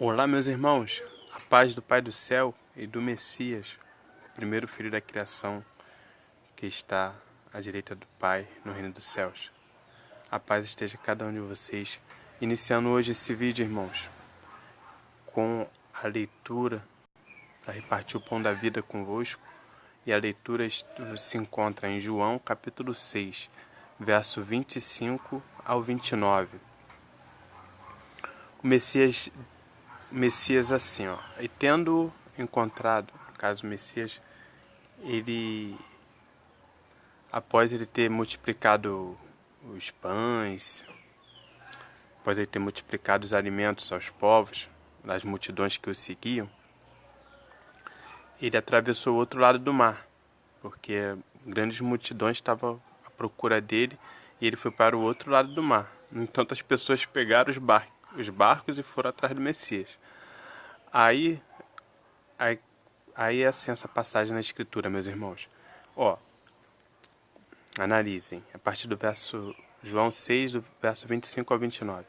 Olá, meus irmãos, a paz do Pai do céu e do Messias, o primeiro filho da criação que está à direita do Pai no reino dos céus. A paz esteja com cada um de vocês. Iniciando hoje esse vídeo, irmãos, com a leitura para repartir o pão da vida convosco. E a leitura se encontra em João capítulo 6, verso 25 ao 29. O Messias assim, ó, e tendo encontrado, no caso o Messias, ele, após ele ter multiplicado os pães, após ele ter multiplicado os alimentos aos povos, das multidões que o seguiam, ele atravessou o outro lado do mar, porque grandes multidões estavam à procura dele e ele foi para o outro lado do mar. Então as pessoas pegaram os barcos e foram atrás do Messias. Aí é assim essa passagem na Escritura, meus irmãos. Ó, analisem, a partir do verso João 6, do verso 25 ao 29.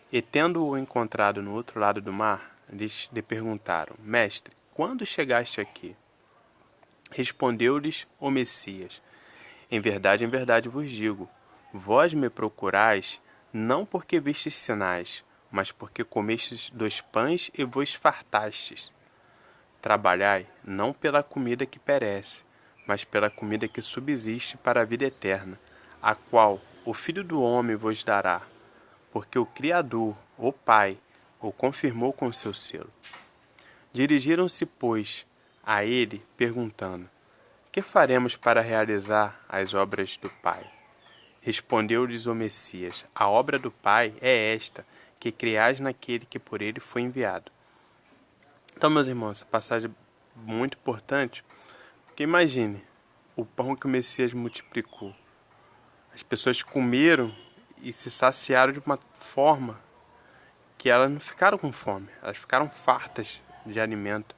E tendo-o encontrado no outro lado do mar, eles lhe perguntaram: Mestre, quando chegaste aqui? Respondeu-lhes o Messias: em verdade vos digo, vós me procurais, não porque vistes sinais, mas porque comestes dos pães e vos fartastes. Trabalhai não pela comida que perece, mas pela comida que subsiste para a vida eterna, a qual o Filho do Homem vos dará, porque o Criador, o Pai, o confirmou com seu selo. Dirigiram-se, pois, a ele, perguntando: que faremos para realizar as obras do Pai? Respondeu-lhes o Messias: a obra do Pai é esta, que creais naquele que por ele foi enviado. Então, meus irmãos, essa passagem é muito importante, porque imagine o pão que o Messias multiplicou. As pessoas comeram e se saciaram de uma forma que elas não ficaram com fome, elas ficaram fartas de alimento.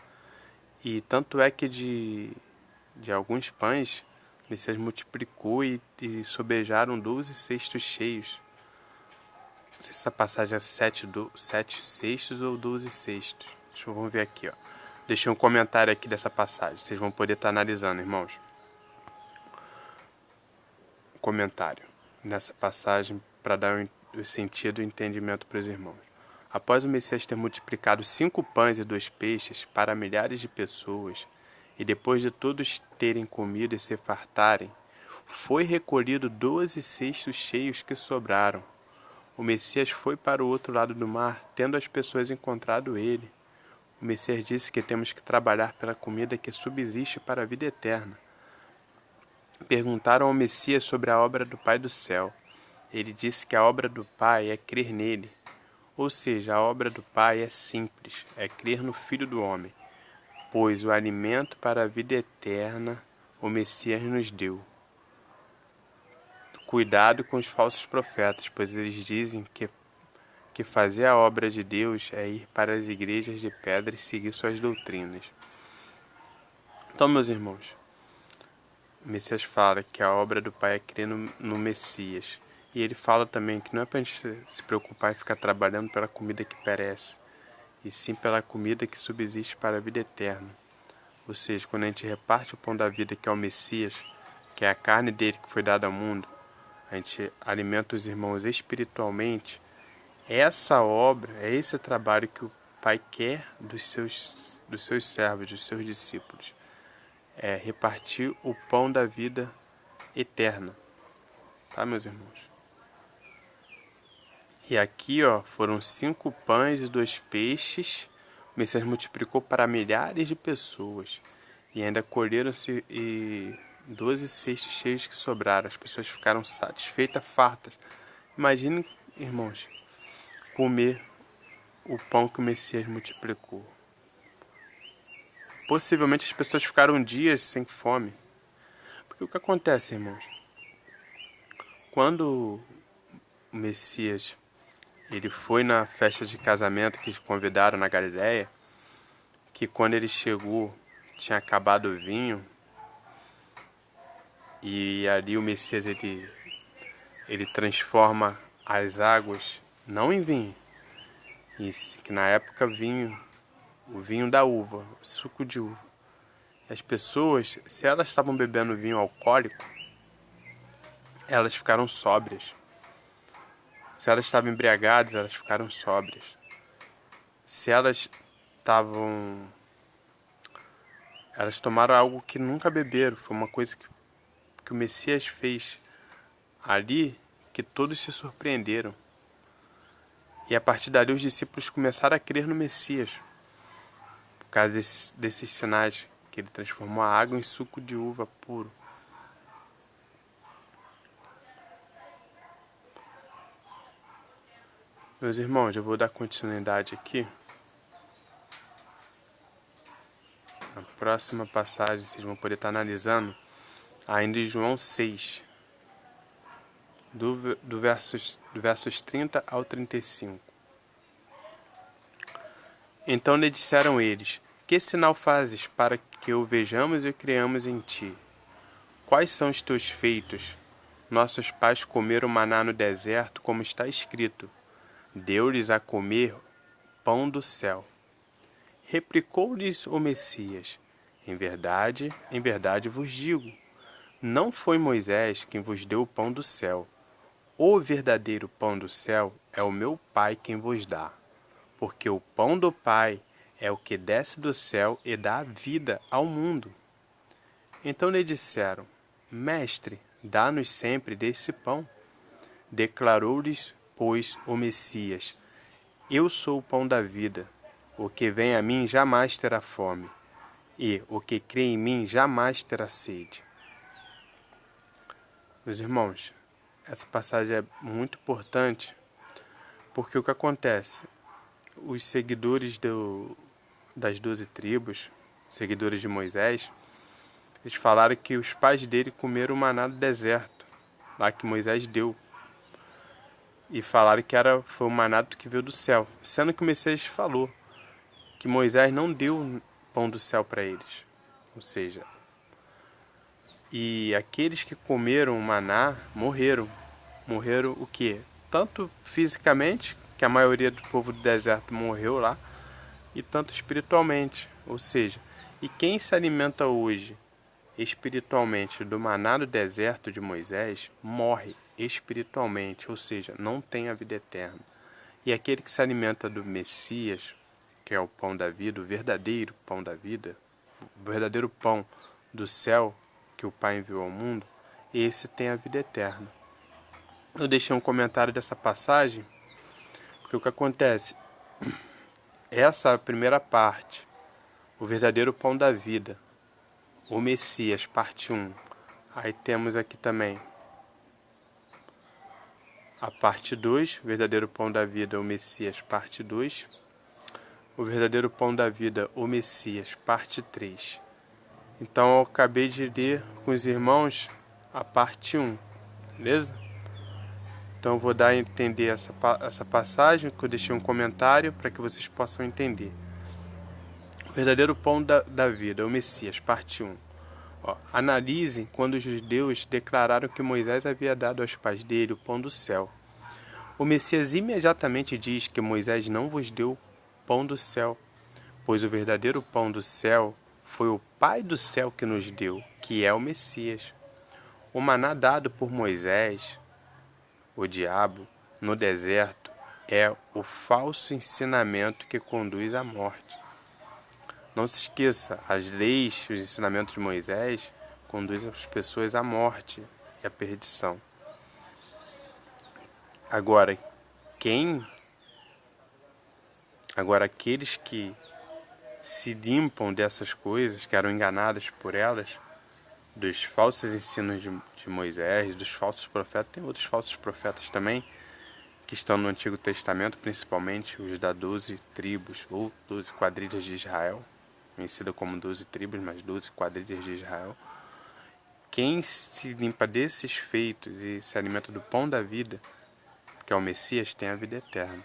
E tanto é que de alguns pães, o Messias multiplicou e sobejaram 12 cestos cheios. Não sei se essa passagem é 7 cestos ou 12 cestos. Vamos ver aqui, ó. Deixei um comentário aqui dessa passagem. Vocês vão poder estar analisando, irmãos. Comentário nessa passagem para dar o sentido e entendimento para os irmãos. Após o Messias ter multiplicado 5 pães e 2 peixes para milhares de pessoas, e depois de todos terem comido e se fartarem, foi recolhido 12 cestos cheios que sobraram. O Messias foi para o outro lado do mar, tendo as pessoas encontrado ele. O Messias disse que temos que trabalhar pela comida que subsiste para a vida eterna. Perguntaram ao Messias sobre a obra do Pai do céu. Ele disse que a obra do Pai é crer nele. Ou seja, a obra do Pai é simples, é crer no Filho do Homem, pois o alimento para a vida eterna o Messias nos deu. Cuidado com os falsos profetas, pois eles dizem que fazer a obra de Deus é ir para as igrejas de pedra e seguir suas doutrinas. Então, meus irmãos, o Messias fala que a obra do Pai é crer no Messias. E ele fala também que não é para a gente se preocupar em ficar trabalhando pela comida que perece, e sim pela comida que subsiste para a vida eterna. Ou seja, quando a gente reparte o pão da vida, que é o Messias, que é a carne dele que foi dada ao mundo, a gente alimenta os irmãos espiritualmente. Essa obra, é esse trabalho que o Pai quer dos seus servos, dos seus discípulos. É repartir o pão da vida eterna. Tá, meus irmãos? E aqui, ó, foram 5 pães e 2 peixes. O Messias multiplicou para milhares de pessoas. E ainda colheram-se 12 cestos cheios que sobraram. As pessoas ficaram satisfeitas, fartas. Imaginem, irmãos, comer o pão que o Messias multiplicou. Possivelmente as pessoas ficaram dias sem fome. Porque o que acontece, irmãos? Quando o Messias ele foi na festa de casamento que convidaram na Galileia, que quando ele chegou tinha acabado o vinho, e ali o Messias ele transforma as águas não em vinho, que na época o vinho da uva, o suco de uva. As pessoas, se elas estavam bebendo vinho alcoólico, elas ficaram sóbrias. Se elas estavam embriagadas, elas ficaram sóbrias. Se elas estavam... Elas tomaram algo que nunca beberam. Foi uma coisa que o Messias fez ali, que todos se surpreenderam. E a partir dali os discípulos começaram a crer no Messias. Por causa desses sinais, que ele transformou a água em suco de uva puro. Meus irmãos, eu vou dar continuidade aqui. Na próxima passagem vocês vão poder estar analisando ainda em João 6, do versos 30 ao 35. Então lhe disseram eles: que sinal fazes para que o vejamos e creamos em ti? Quais são os teus feitos? Nossos pais comeram maná no deserto, como está escrito: deu-lhes a comer pão do céu. Replicou-lhes o Messias: em verdade vos digo, não foi Moisés quem vos deu o pão do céu. O verdadeiro pão do céu é o meu Pai quem vos dá. Porque o pão do Pai é o que desce do céu e dá a vida ao mundo. Então lhe disseram: Mestre, dá-nos sempre desse pão. Declarou-lhes, pois, o Messias: eu sou o pão da vida. O que vem a mim jamais terá fome, e o que crê em mim jamais terá sede. Meus irmãos, essa passagem é muito importante, porque o que acontece? Os seguidores das 12 tribos, seguidores de Moisés, eles falaram que os pais dele comeram o maná do deserto, lá que Moisés deu. E falaram que foi o maná que veio do céu, sendo que o Messias falou que Moisés não deu pão do céu para eles. Ou seja, e aqueles que comeram o maná morreram. Morreram o quê? Tanto fisicamente, que a maioria do povo do deserto morreu lá, e tanto espiritualmente. Ou seja, e quem se alimenta hoje espiritualmente do maná do deserto de Moisés, morre espiritualmente, ou seja, não tem a vida eterna. E aquele que se alimenta do Messias, que é o pão da vida, o verdadeiro pão da vida, o verdadeiro pão do céu que o Pai enviou ao mundo, esse tem a vida eterna. Eu deixei um comentário dessa passagem, porque o que acontece? Essa é a primeira parte, o verdadeiro pão da vida, o Messias, parte 1. Aí temos aqui também a parte 2, o verdadeiro pão da vida, o Messias, parte 2. O verdadeiro pão da vida, o Messias, parte 3. Então eu acabei de ler com os irmãos a parte 1, beleza? Então eu vou dar a entender essa passagem, que eu deixei um comentário para que vocês possam entender. O verdadeiro pão da vida, o Messias, parte 1. Analisem quando os judeus declararam que Moisés havia dado aos pais dele o pão do céu. O Messias imediatamente diz que Moisés não vos deu pão do céu, pois o verdadeiro pão do céu foi o Pai do céu que nos deu, que é o Messias. O maná dado por Moisés, o diabo, no deserto, é o falso ensinamento que conduz à morte. Não se esqueça, as leis, os ensinamentos de Moisés conduzem as pessoas à morte e à perdição. Agora, aqueles que se limpam dessas coisas, que eram enganadas por elas, dos falsos ensinos de Moisés, dos falsos profetas, tem outros falsos profetas também, que estão no Antigo Testamento, principalmente os da 12 tribos, ou 12 quadrilhas de Israel, conhecida como 12 tribos, mas 12 quadrilhas de Israel. Quem se limpa desses feitos e se alimenta do pão da vida, que é o Messias, tem a vida eterna.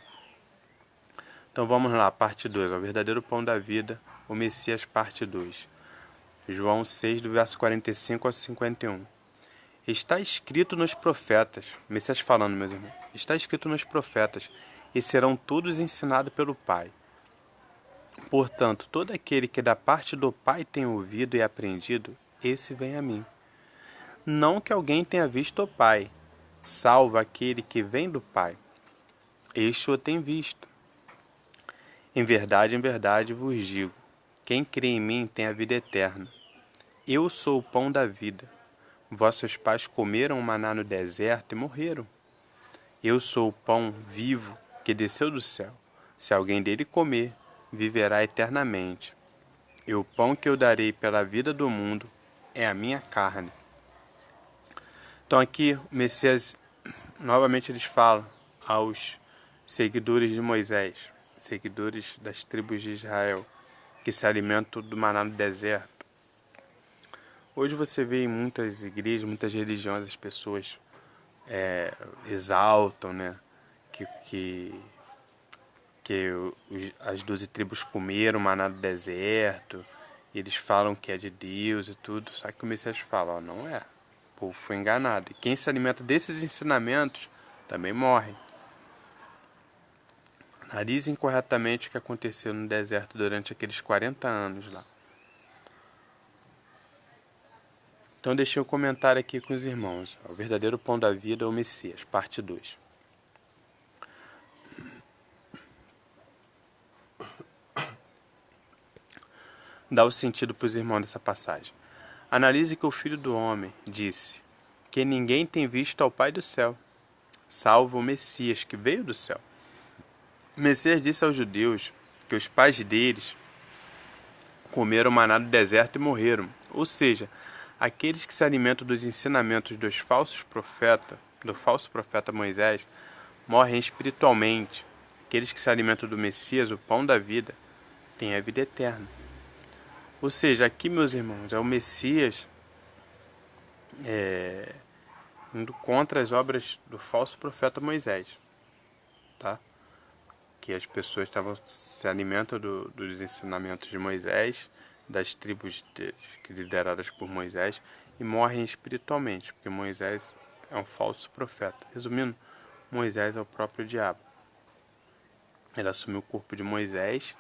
Então vamos lá, parte 2, o verdadeiro pão da vida, o Messias, parte 2. João 6, do verso 45 ao 51. Está escrito nos profetas, Messias falando, meus irmãos, está escrito nos profetas: e serão todos ensinados pelo Pai. Portanto, todo aquele que da parte do Pai tem ouvido e aprendido, esse vem a mim. Não que alguém tenha visto o Pai, salvo aquele que vem do Pai. Este o tem visto. Em verdade vos digo, quem crê em mim tem a vida eterna. Eu sou o pão da vida. Vossos pais comeram maná no deserto e morreram. Eu sou o pão vivo que desceu do céu. Se alguém dele comer, viverá eternamente. E o pão que eu darei pela vida do mundo é a minha carne. Então aqui o Messias, novamente eles falam aos seguidores de Moisés, seguidores das tribos de Israel, que se alimentam do maná no deserto. Hoje você vê em muitas igrejas, muitas religiões, as pessoas exaltam, né, as 12 tribos comeram maná do deserto, e eles falam que é de Deus e tudo, só que o Messias fala, ó, não é, o povo foi enganado. E quem se alimenta desses ensinamentos também morre. Analisem corretamente o que aconteceu no deserto durante aqueles 40 anos lá. Então deixei um comentário aqui com os irmãos. O verdadeiro pão da vida é o Messias, parte 2. Dá o sentido para os irmãos dessa passagem. Analise que o Filho do Homem disse que ninguém tem visto ao Pai do céu, salvo o Messias que veio do céu. O Messias disse aos judeus que os pais deles comeram maná do deserto e morreram. Ou seja, aqueles que se alimentam dos ensinamentos dos falsos profetas, do falso profeta Moisés, morrem espiritualmente. Aqueles que se alimentam do Messias, o pão da vida, têm a vida eterna. Ou seja, aqui, meus irmãos, é o Messias indo contra as obras do falso profeta Moisés, tá? Que as pessoas se alimentam dos ensinamentos de Moisés, das tribos lideradas por Moisés, e morrem espiritualmente, porque Moisés é um falso profeta. Resumindo, Moisés é o próprio diabo. Ele assumiu o corpo de Moisés,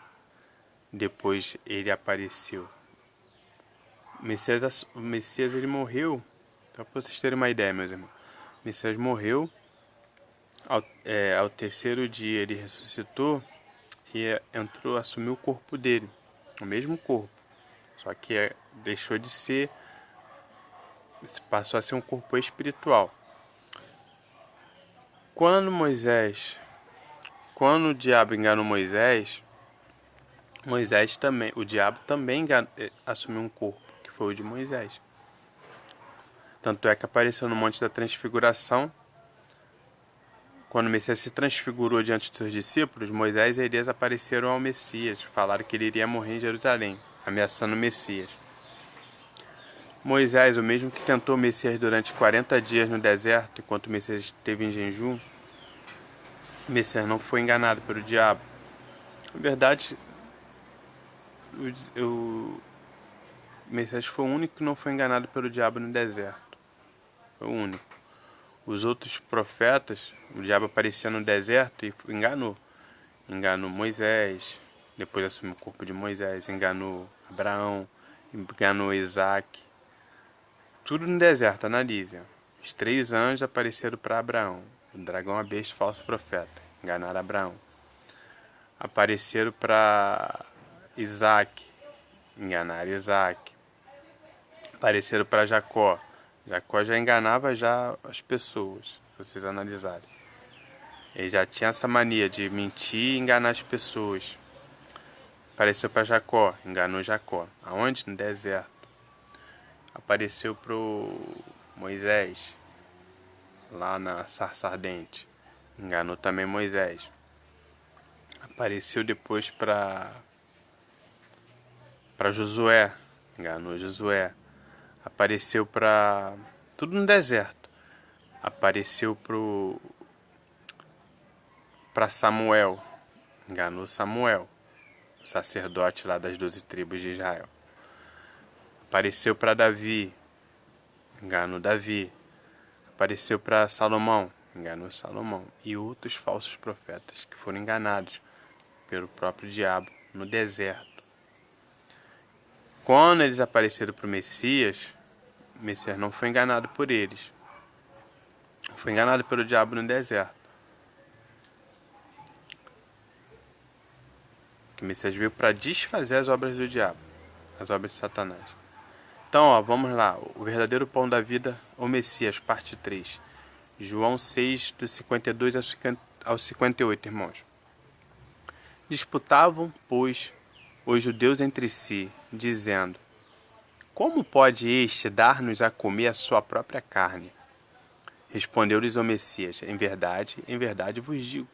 depois ele apareceu. O Messias ele morreu, então para vocês terem uma ideia, meus irmãos. O Messias morreu, ao terceiro dia ele ressuscitou e assumiu o corpo dele, o mesmo corpo, só que deixou de ser, passou a ser um corpo espiritual. Quando o diabo enganou Moisés, o diabo também assumiu um corpo, que foi o de Moisés. Tanto é que apareceu no Monte da Transfiguração. Quando o Messias se transfigurou diante de seus discípulos, Moisés e Elias apareceram ao Messias, falaram que ele iria morrer em Jerusalém, ameaçando o Messias. Moisés, o mesmo que tentou o Messias durante 40 dias no deserto, enquanto o Messias esteve em jejum, o Messias não foi enganado pelo diabo. Na verdade, o Messias foi o único que não foi enganado pelo diabo no deserto. Foi o único. Os outros profetas, o diabo aparecia no deserto e enganou. Enganou Moisés, depois assumiu o corpo de Moisés, enganou Abraão, enganou Isaac. Tudo no deserto, analise. Os 3 anjos apareceram para Abraão. O dragão, a besta, falso profeta. Enganaram Abraão. Apareceram para Isaac. Enganaram Isaac. Apareceram para Jacó. Jacó já enganava as pessoas, se vocês analisarem. Ele já tinha essa mania de mentir e enganar as pessoas. Apareceu para Jacó, enganou Jacó. Aonde? No deserto. Apareceu para Moisés, lá na sarça ardente. Enganou também Moisés. Apareceu depois para Josué. Enganou Josué. Apareceu para... tudo no deserto. Apareceu para Samuel. Enganou Samuel, o sacerdote lá das 12 tribos de Israel. Apareceu para Davi. Enganou Davi. Apareceu para Salomão. enganou Salomão, e outros falsos profetas que foram enganados pelo próprio diabo no deserto. Quando eles apareceram para o Messias não foi enganado por eles. Foi enganado pelo diabo no deserto. Que o Messias veio para desfazer as obras do diabo, as obras de Satanás. Então, vamos lá. O verdadeiro pão da vida, o Messias, parte 3. João 6, do 52 ao 58, irmãos. Disputavam, pois, os judeus entre si, dizendo: como pode este dar-nos a comer a sua própria carne? Respondeu-lhes o Messias: em verdade vos digo,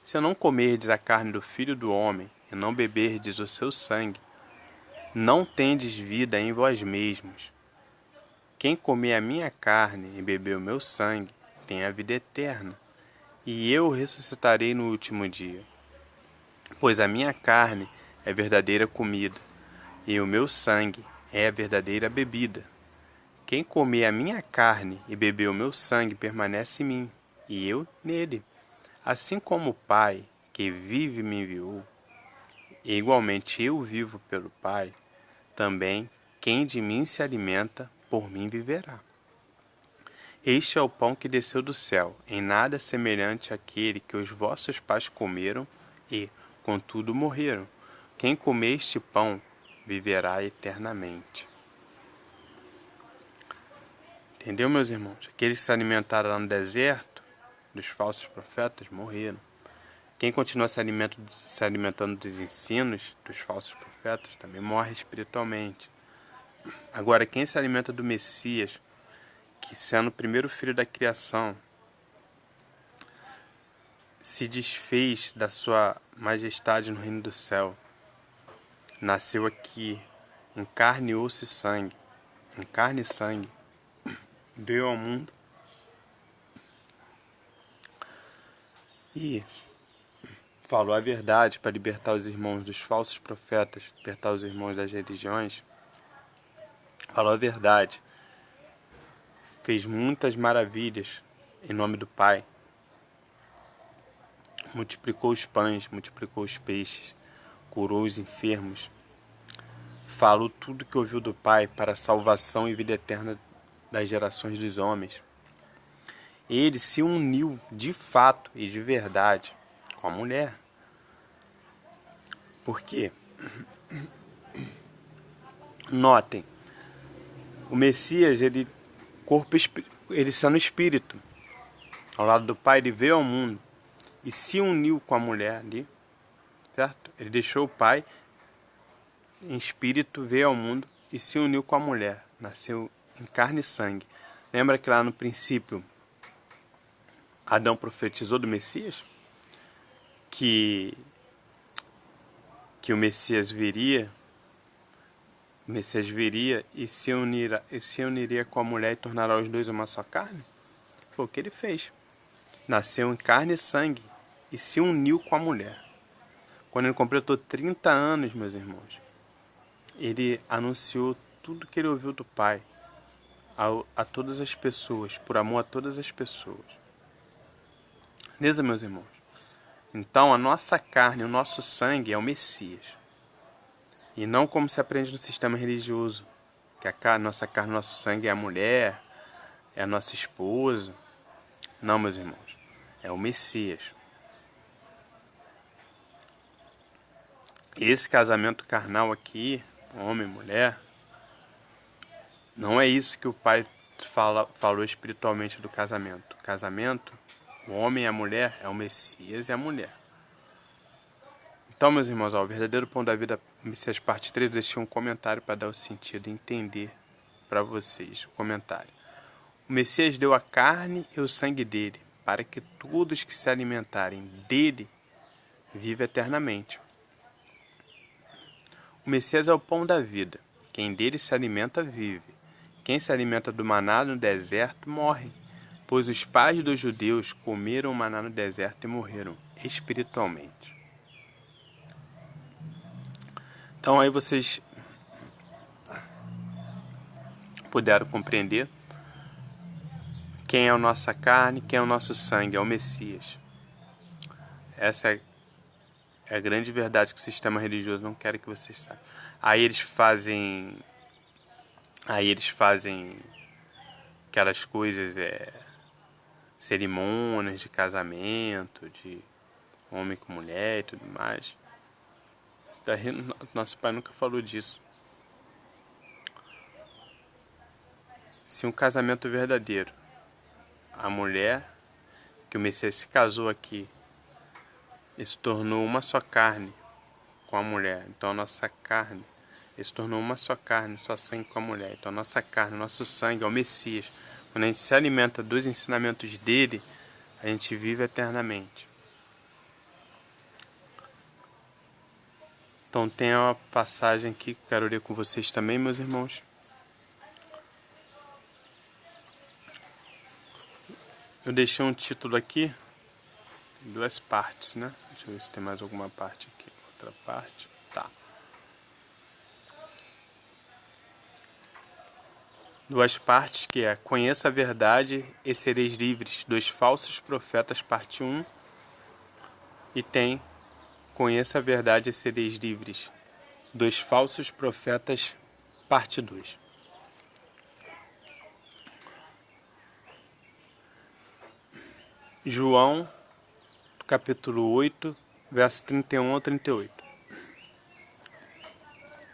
se não comerdes a carne do Filho do Homem e não beberdes o seu sangue, não tendes vida em vós mesmos. Quem comer a minha carne e beber o meu sangue tem a vida eterna, e eu o ressuscitarei no último dia. Pois a minha carne é verdadeira comida, e o meu sangue é a verdadeira bebida. Quem comer a minha carne e beber o meu sangue permanece em mim, e eu nele. Assim como o Pai que vive me enviou, e igualmente eu vivo pelo Pai, também quem de mim se alimenta, por mim viverá. Este é o pão que desceu do céu, em nada semelhante àquele que os vossos pais comeram e, contudo, morreram. Quem comer este pão viverá eternamente. Entendeu, meus irmãos? Aqueles que se alimentaram lá no deserto, dos falsos profetas, morreram. Quem continua se alimentando dos ensinos dos falsos profetas também morre espiritualmente. Agora, quem se alimenta do Messias, que sendo o primeiro filho da criação, se desfez da sua majestade no reino do céu, nasceu aqui em carne, osso e sangue, em carne e sangue, veio ao mundo e falou a verdade para libertar os irmãos dos falsos profetas, libertar os irmãos das religiões. Falou a verdade, fez muitas maravilhas em nome do Pai, multiplicou os pães, multiplicou os peixes, curou os enfermos, falou tudo que ouviu do Pai para a salvação e vida eterna das gerações dos homens. Ele se uniu de fato e de verdade com a mulher. Por quê? Notem, o Messias, ele sendo espírito, ao lado do Pai, ele veio ao mundo e se uniu com a mulher ali, certo? Ele deixou o Pai em espírito, veio ao mundo e se uniu com a mulher, nasceu em carne e sangue. Lembra que lá no princípio Adão profetizou do Messias? Que o Messias viria e se uniria com a mulher e tornará os dois uma só carne? Foi o que ele fez. Nasceu em carne e sangue e se uniu com a mulher. Quando ele completou 30 anos, meus irmãos, ele anunciou tudo que ele ouviu do Pai a todas as pessoas, por amor a todas as pessoas. Beleza, meus irmãos? Então, a nossa carne, o nosso sangue é o Messias. E não como se aprende no sistema religioso, que a nossa carne, o nosso sangue é a mulher, é a nossa esposa. Não, meus irmãos, é o Messias. Esse casamento carnal aqui, homem e mulher, não é isso que o Pai falou espiritualmente do casamento. O casamento, o homem e a mulher, é o Messias e a mulher. Então, meus irmãos, o verdadeiro pão da vida, Messias parte 3, eu deixei um comentário para dar o sentido, entender para vocês o comentário. O Messias deu a carne e o sangue dele, para que todos que se alimentarem dele vivam eternamente. O Messias é o pão da vida. Quem dele se alimenta, vive. Quem se alimenta do maná no deserto, morre. Pois os pais dos judeus comeram o maná no deserto e morreram espiritualmente. Então aí vocês puderam compreender quem é a nossa carne, quem é o nosso sangue, é o Messias. Essa é a grande verdade que o sistema religioso não quer que vocês saibam. Aí eles fazem aquelas coisas, cerimônias de casamento, de homem com mulher e tudo mais. Nosso pai nunca falou disso. Se um casamento verdadeiro, a mulher que o Messias se casou aqui e se tornou uma só carne com a mulher, então a nossa carne se tornou uma só carne, só sangue com a mulher. Então a nossa carne, nosso sangue é o Messias. Quando a gente se alimenta dos ensinamentos dele, a gente vive eternamente. Então tem uma passagem aqui que eu quero ler com vocês também, meus irmãos. Eu deixei um título aqui, duas partes, né? Deixa eu ver se tem mais alguma parte aqui. Outra parte, tá. Duas partes que é Conheça a Verdade e Sereis Livres, dos Falsos Profetas, parte 1. E tem Conheça a Verdade e Sereis Livres, dos Falsos Profetas, parte 2. João, capítulo 8, verso 31 ao 38.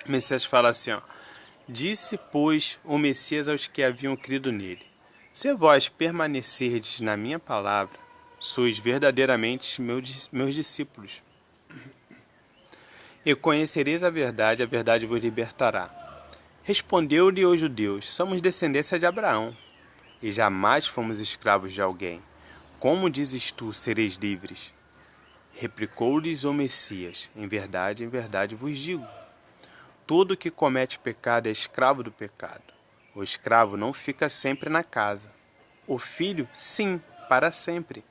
O Messias fala assim, ó. Disse, pois, o Messias aos que haviam crido nele: Se vós permanecerdes na minha palavra, sois verdadeiramente meus discípulos. E conhecereis a verdade vos libertará. Respondeu-lhe os judeus: Somos descendência de Abraão, e jamais fomos escravos de alguém. Como dizes tu, sereis livres? Replicou-lhes o Messias: em verdade vos digo. Todo que comete pecado é escravo do pecado. O escravo não fica sempre na casa. O filho, sim, para sempre.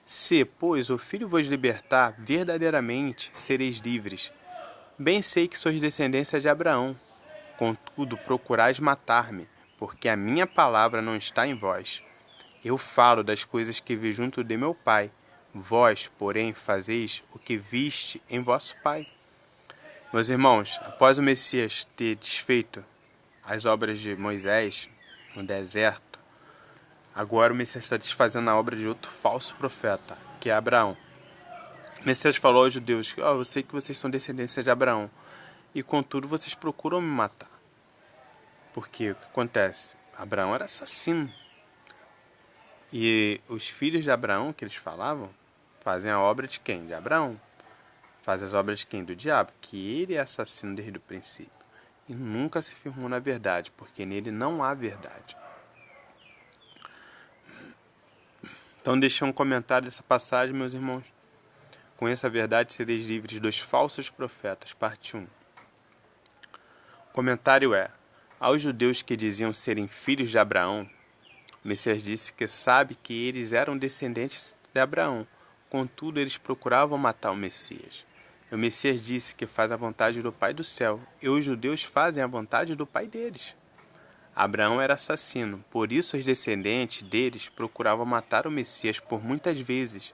Se, pois, o filho vos libertar, verdadeiramente sereis livres. Bem sei que sois descendência de Abraão. Contudo, procurais matar-me, porque a minha palavra não está em vós. Eu falo das coisas que vi junto de meu pai. Vós, porém, fazeis o que viste em vosso pai. Meus irmãos, após o Messias ter desfeito as obras de Moisés no deserto, agora o Messias está desfazendo a obra de outro falso profeta, que é Abraão. O Messias falou aos judeus: eu sei que vocês são descendência de Abraão, e contudo vocês procuram me matar. Porque o que acontece? Abraão era assassino. E os filhos de Abraão, que eles falavam, fazem a obra de quem? De Abraão. Fazem as obras de quem? Do diabo. Que ele é assassino desde o princípio. E nunca se firmou na verdade, porque nele não há verdade. Então deixei um comentário dessa passagem, meus irmãos. Conheça a verdade, sereis livres dos falsos profetas, parte 1. O comentário é: aos judeus que diziam serem filhos de Abraão, o Messias disse que sabe que eles eram descendentes de Abraão, contudo eles procuravam matar o Messias. O Messias disse que faz a vontade do Pai do céu, e os judeus fazem a vontade do pai deles. Abraão era assassino, por isso os descendentes deles procuravam matar o Messias por muitas vezes.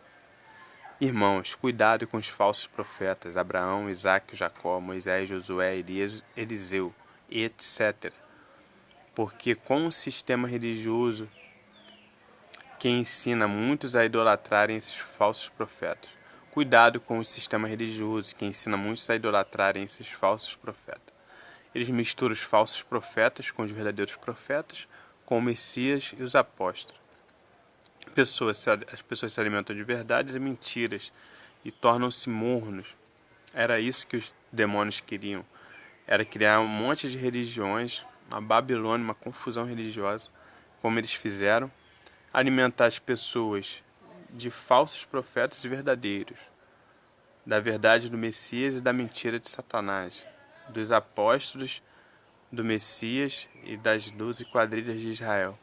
Irmãos, cuidado com os falsos profetas, Abraão, Isaque, Jacó, Moisés, Josué, Elias, Eliseu, etc. Porque com o sistema religioso que ensina muitos a idolatrarem esses falsos profetas. Cuidado com o sistema religioso que ensina muitos a idolatrarem esses falsos profetas. Eles misturam os falsos profetas com os verdadeiros profetas, com o Messias e os apóstolos. As pessoas se alimentam de verdades e mentiras e tornam-se mornos. Era isso que os demônios queriam. Era criar um monte de religiões, uma Babilônia, uma confusão religiosa, como eles fizeram. Alimentar as pessoas de falsos profetas verdadeiros, da verdade do Messias e da mentira de Satanás, dos apóstolos do Messias e das 12 quadrilhas de Israel.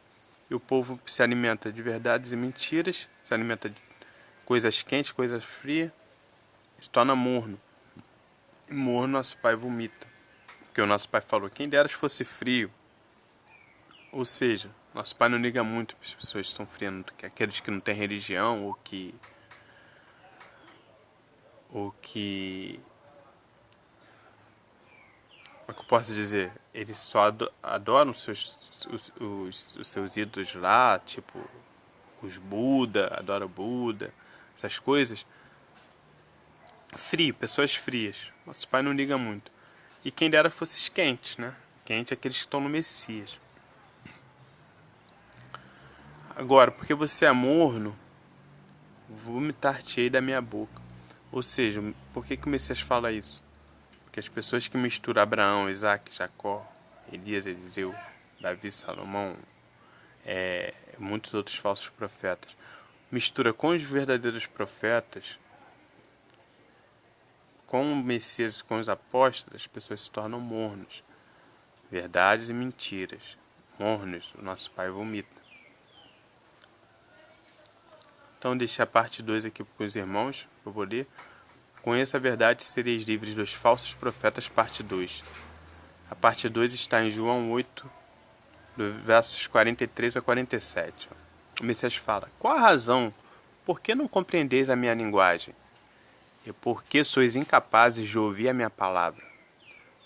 E o povo se alimenta de verdades e mentiras, se alimenta de coisas quentes, coisas frias, se torna morno. E morno nosso pai vomita. Porque o nosso pai falou: quem dera fosse frio. Ou seja, Nosso Pai não liga muito para as pessoas sofrendo, que aqueles que não têm religião ou que como é que eu posso dizer? Eles só adoram os seus ídolos lá, tipo os Buda, adora Buda, essas coisas. Frio, pessoas frias. Nosso Pai não liga muito. E quem dera fosse quentes, né? Quente é aqueles que estão no Messias. Agora, porque você é morno, vomitar-te-ei da minha boca. Ou seja, por que o Messias fala isso? Porque as pessoas que misturam Abraão, Isaac, Jacó, Elias, Eliseu, Davi, Salomão, muitos outros falsos profetas, mistura com os verdadeiros profetas, com o Messias e com os apóstolos, as pessoas se tornam mornos. Verdades e mentiras. Mornos, o nosso Pai vomita. Então deixei a parte 2 aqui para os irmãos, eu vou ler. Conheça a verdade e sereis livres dos falsos profetas, parte 2. A parte 2 está em João 8, versos 43 a 47. O Messias fala: qual a razão? Por que não compreendeis a minha linguagem? E por que sois incapazes de ouvir a minha palavra?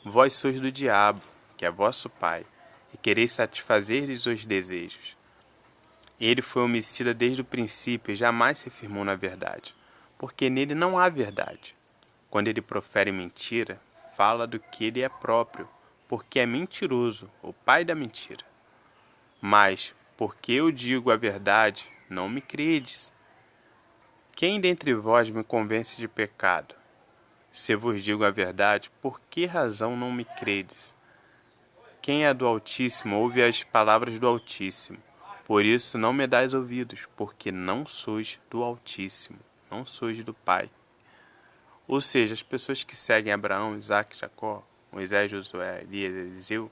Vós sois do diabo, que é vosso pai, e quereis satisfazer-lhes os desejos. Ele foi homicida desde o princípio e jamais se firmou na verdade, porque nele não há verdade. Quando ele profere mentira, fala do que ele é próprio, porque é mentiroso, o pai da mentira. Mas, porque eu digo a verdade, não me credes. Quem dentre vós me convence de pecado? Se vos digo a verdade, por que razão não me credes? Quem é do Altíssimo ouve as palavras do Altíssimo. Por isso não me dais ouvidos, porque não sois do Altíssimo, não sois do Pai. Ou seja, as pessoas que seguem Abraão, Isaac, Jacó, Moisés, Josué, Elias, Eliseu,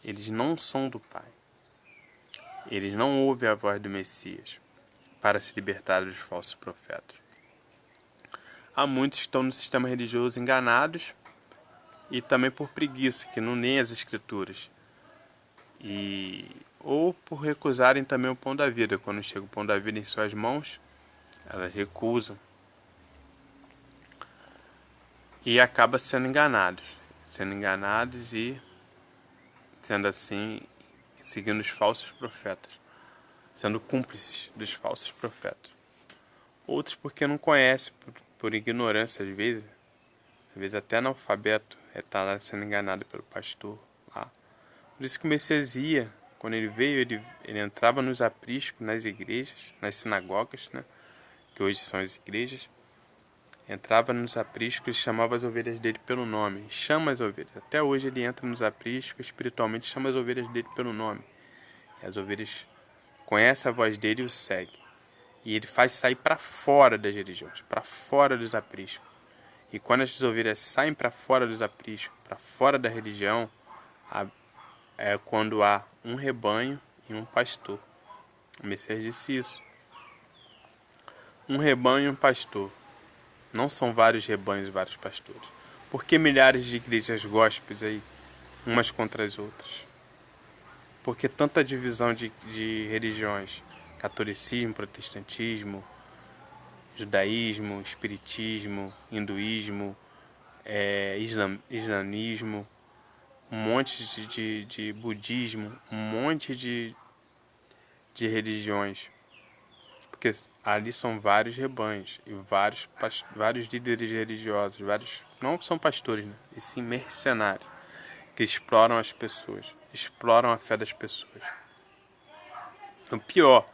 eles não são do Pai. Eles não ouvem a voz do Messias para se libertar dos falsos profetas. Há muitos que estão no sistema religioso enganados e também por preguiça, que não leem as Escrituras. Ou por recusarem também o pão da vida. Quando chega o pão da vida em suas mãos, elas recusam. E acaba sendo enganados e, sendo assim, seguindo os falsos profetas, sendo cúmplices dos falsos profetas. Outros porque não conhecem, por ignorância às vezes até analfabeto, está lá sendo enganado pelo pastor lá. Por isso que o Messias ia, quando ele veio, ele entrava nos apriscos, nas igrejas, nas sinagogas, né, que hoje são as igrejas, entrava nos apriscos e chamava as ovelhas dele pelo nome. Chama as ovelhas. Até hoje ele entra nos apriscos, espiritualmente chama as ovelhas dele pelo nome. E as ovelhas conhecem a voz dele e o seguem. E ele faz sair para fora das religiões, para fora dos apriscos. E quando as ovelhas saem para fora dos apriscos, para fora da religião, é quando há um rebanho e um pastor. O Messias disse isso. Um rebanho e um pastor. Não são vários rebanhos e vários pastores. Por que milhares de igrejas gospels aí, umas contra as outras? Por que tanta divisão de religiões? Catolicismo, protestantismo, judaísmo, espiritismo, hinduísmo, islamismo, um monte de budismo, um monte de religiões. Porque ali são vários rebanhos e vários líderes religiosos, não são pastores, né? E sim mercenários, que exploram as pessoas, exploram a fé das pessoas. O pior,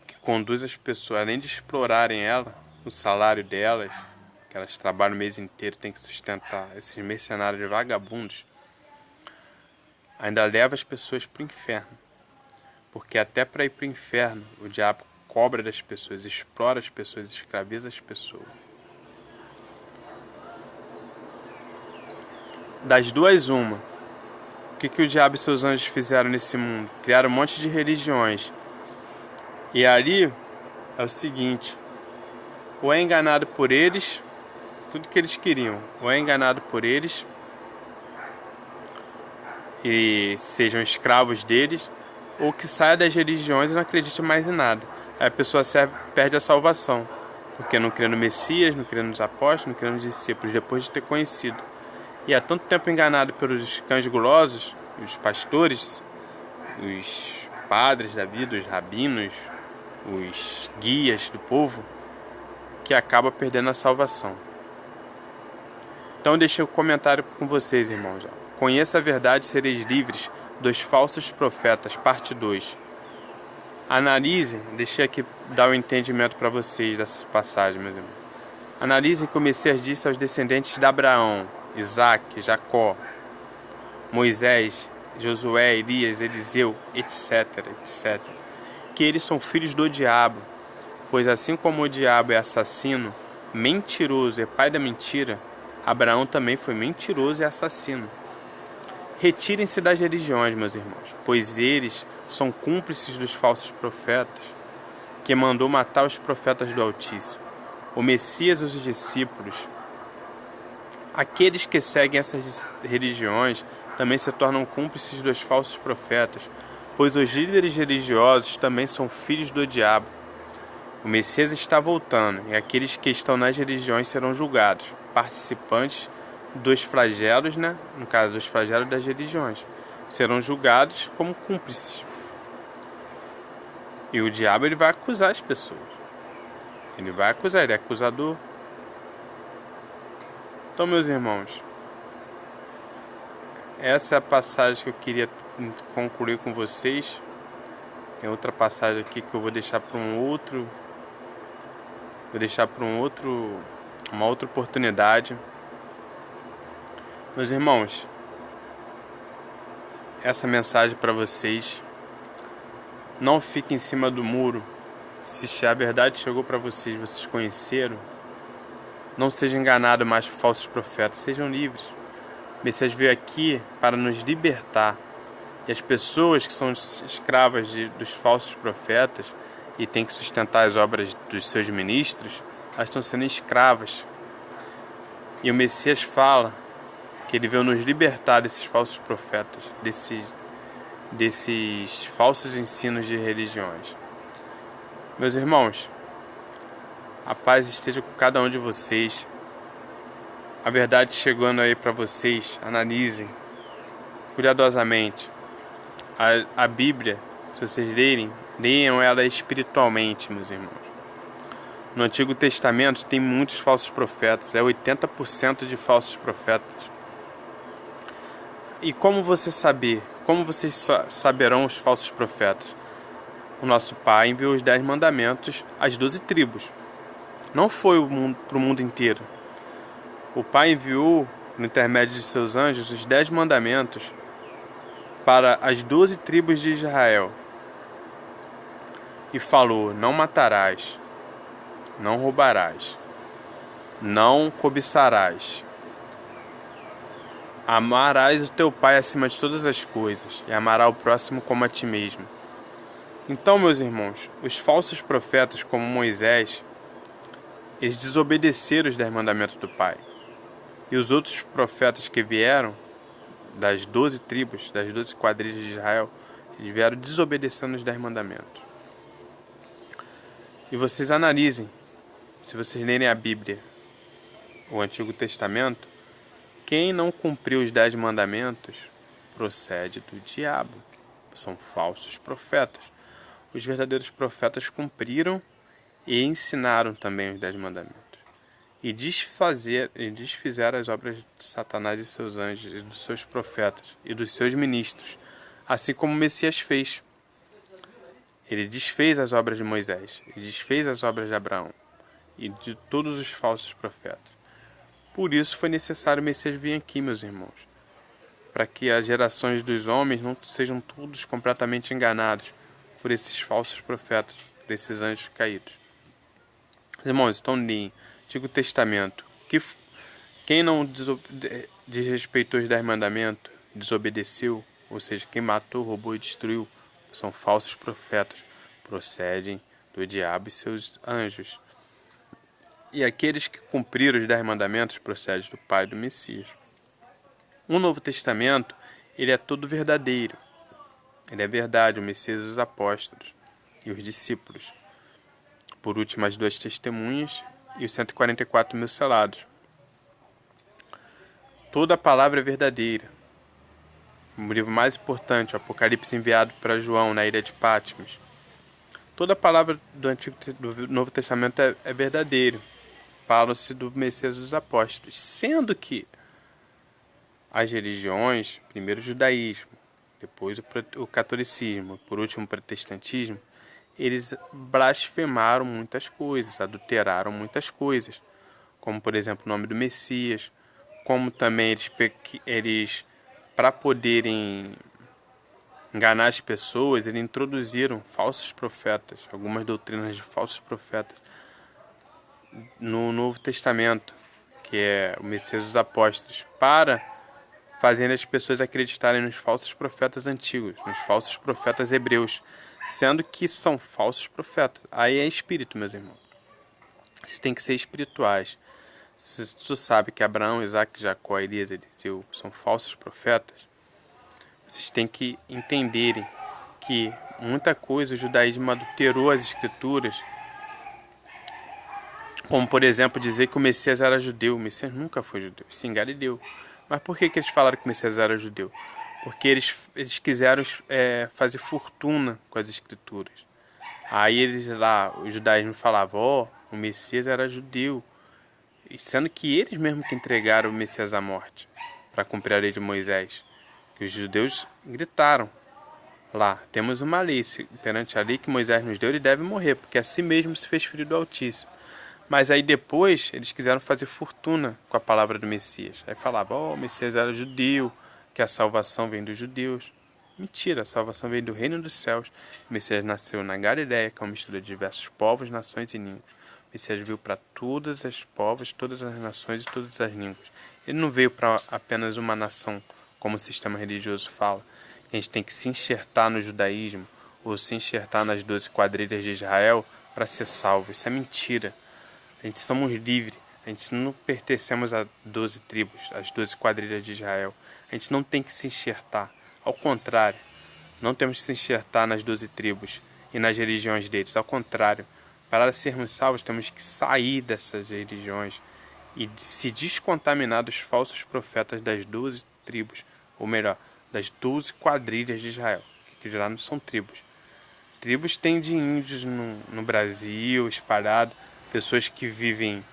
que conduz as pessoas, além de explorarem o salário delas, que elas trabalham o mês inteiro, tem que sustentar esses mercenários vagabundos, ainda leva as pessoas para o inferno. Porque até para ir para o inferno, o diabo cobra das pessoas, explora as pessoas, escraviza as pessoas. Das duas, uma. O que o diabo e seus anjos fizeram nesse mundo? Criaram um monte de religiões. E ali é o seguinte: ou é enganado por eles, tudo que eles queriam, ou é enganado por eles e sejam escravos deles, ou que saia das religiões e não acredite mais em nada. Aí a pessoa perde a salvação, porque não crê no Messias, não crê nos apóstolos, não crê nos discípulos, depois de ter conhecido. E há tanto tempo enganado pelos cães gulosos, os pastores, os padres da vida, os rabinos, os guias do povo, que acaba perdendo a salvação. Então deixei um comentário com vocês, irmãos. Conheça a verdade e sereis livres dos falsos profetas, parte 2. Analisem, deixei aqui dar o entendimento para vocês dessas passagens, meus irmãos. Analisem que o Messias disse aos descendentes de Abraão, Isaac, Jacó, Moisés, Josué, Elias, Eliseu, etc., etc., que eles são filhos do diabo, pois assim como o diabo é assassino, mentiroso e pai da mentira, Abraão também foi mentiroso e assassino. Retirem-se das religiões, meus irmãos, pois eles são cúmplices dos falsos profetas, que mandou matar os profetas do Altíssimo. O Messias e os discípulos, aqueles que seguem essas religiões, também se tornam cúmplices dos falsos profetas, pois os líderes religiosos também são filhos do diabo. O Messias está voltando, e aqueles que estão nas religiões serão julgados, participantes dos flagelos, no caso dos flagelos das religiões, serão julgados como cúmplices. E o diabo ele vai acusar as pessoas. Ele vai acusar, ele é acusador. Então, meus irmãos, essa é a passagem que eu queria concluir com vocês. Tem outra passagem aqui que eu vou deixar para uma outra oportunidade. Meus irmãos, essa mensagem para vocês. Não fique em cima do muro. Se a verdade chegou para vocês, vocês conheceram, não sejam enganados mais por falsos profetas, sejam livres. O Messias veio aqui para nos libertar. E as pessoas que são escravas dos falsos profetas e têm que sustentar as obras dos seus ministros, elas estão sendo escravas. E o Messias fala que ele veio nos libertar desses falsos profetas, desses falsos ensinos de religiões. Meus irmãos, a paz esteja com cada um de vocês. A verdade chegando aí para vocês, analisem cuidadosamente. A Bíblia, se vocês leiam ela espiritualmente, meus irmãos. No Antigo Testamento tem muitos falsos profetas, 80% de falsos profetas. E como você saber? Como vocês saberão os falsos profetas? O nosso Pai enviou os 10 mandamentos às 12 tribos. Não foi para o mundo inteiro. O Pai enviou, por intermédio de seus anjos, os 10 mandamentos para as 12 tribos de Israel. E falou: não matarás, não roubarás, não cobiçarás. Amarás o teu pai acima de todas as coisas, e amarás o próximo como a ti mesmo. Então, meus irmãos, os falsos profetas como Moisés, eles desobedeceram os 10 mandamentos do Pai. E os outros profetas que vieram, das 12 tribos, das 12 quadrilhas de Israel, eles vieram desobedecendo os 10 mandamentos. E vocês analisem, se vocês lerem a Bíblia, o Antigo Testamento, quem não cumpriu os 10 mandamentos procede do diabo. São falsos profetas. Os verdadeiros profetas cumpriram e ensinaram também os 10 mandamentos. E desfizeram as obras de Satanás e seus anjos, e dos seus profetas e dos seus ministros, assim como o Messias fez. Ele desfez as obras de Moisés, ele desfez as obras de Abraão e de todos os falsos profetas. Por isso foi necessário o Messias vir aqui, meus irmãos, para que as gerações dos homens não sejam todos completamente enganados por esses falsos profetas, por esses anjos caídos. Irmãos, então leem Antigo Testamento. Quem não desrespeitou os 10 mandamentos, desobedeceu, ou seja, quem matou, roubou e destruiu, são falsos profetas, procedem do diabo e seus anjos. E aqueles que cumpriram os 10 mandamentos procedem do Pai e do Messias. O Novo Testamento, ele é todo verdadeiro. Ele é verdade, o Messias e os apóstolos e os discípulos. Por último, as 2 testemunhas e os 144 mil selados. Toda a palavra é verdadeira. O livro mais importante, o Apocalipse enviado para João na ilha de Patmos. Toda a palavra do Novo Testamento é verdadeira. Fala-se do Messias dos apóstolos, sendo que as religiões, primeiro o judaísmo, depois o catolicismo, por último o protestantismo, eles blasfemaram muitas coisas, adulteraram muitas coisas, como por exemplo o nome do Messias, como também eles para poderem enganar as pessoas, eles introduziram falsos profetas, algumas doutrinas de falsos profetas no Novo Testamento, que é o Messias dos apóstolos, para fazer as pessoas acreditarem nos falsos profetas antigos, nos falsos profetas hebreus, sendo que são falsos profetas. Aí é espírito, meus irmãos. Vocês têm que ser espirituais. Se tu sabe que Abraão, Isaac, Jacó, Elias, Eliseu são falsos profetas, vocês têm que entenderem que muita coisa o judaísmo adulterou as escrituras, como por exemplo dizer que o Messias era judeu. O Messias nunca foi judeu, sim, Galileu. Mas por que eles falaram que o Messias era judeu? Porque eles quiseram fazer fortuna com as escrituras. Aí eles lá, o judaísmo falava, o Messias era judeu. Sendo que eles mesmos que entregaram o Messias à morte, para cumprir a lei de Moisés. Que os judeus gritaram lá, temos uma lei, perante a lei que Moisés nos deu, ele deve morrer, porque assim mesmo se fez filho do Altíssimo. Mas aí depois eles quiseram fazer fortuna com a palavra do Messias. Aí falavam, o Messias era judeu, que a salvação vem dos judeus. Mentira, a salvação vem do reino dos céus. O Messias nasceu na Galileia, que é uma mistura de diversos povos, nações e línguas. O Messias veio para todas as povos, todas as nações e todas as línguas. Ele não veio para apenas uma nação, como o sistema religioso fala. A gente tem que se enxertar no judaísmo, ou se enxertar nas 12 quadrilhas de Israel para ser salvo. Isso é mentira. A gente somos livres, a gente não pertencemos a 12 tribos, as 12 quadrilhas de Israel. A gente não tem que se enxertar, ao contrário, não temos que se enxertar nas 12 tribos e nas religiões deles. Ao contrário, para sermos salvos temos que sair dessas religiões e se descontaminar dos falsos profetas das 12 tribos, ou melhor, das 12 quadrilhas de Israel, que já não são tribos. Tribos tem de índios no Brasil, espalhado, pessoas que vivem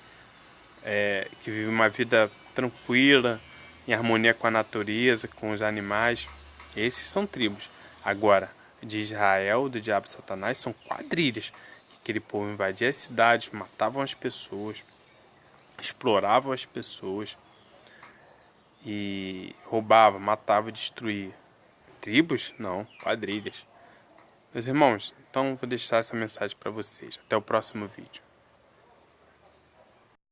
uma vida tranquila, em harmonia com a natureza, com os animais. Esses são tribos. Agora, de Israel, do diabo Satanás, são quadrilhas. Aquele povo invadia as cidades, matavam as pessoas, exploravam as pessoas e roubava, matava e destruía. Tribos? Não, quadrilhas. Meus irmãos, então vou deixar essa mensagem para vocês. Até o próximo vídeo.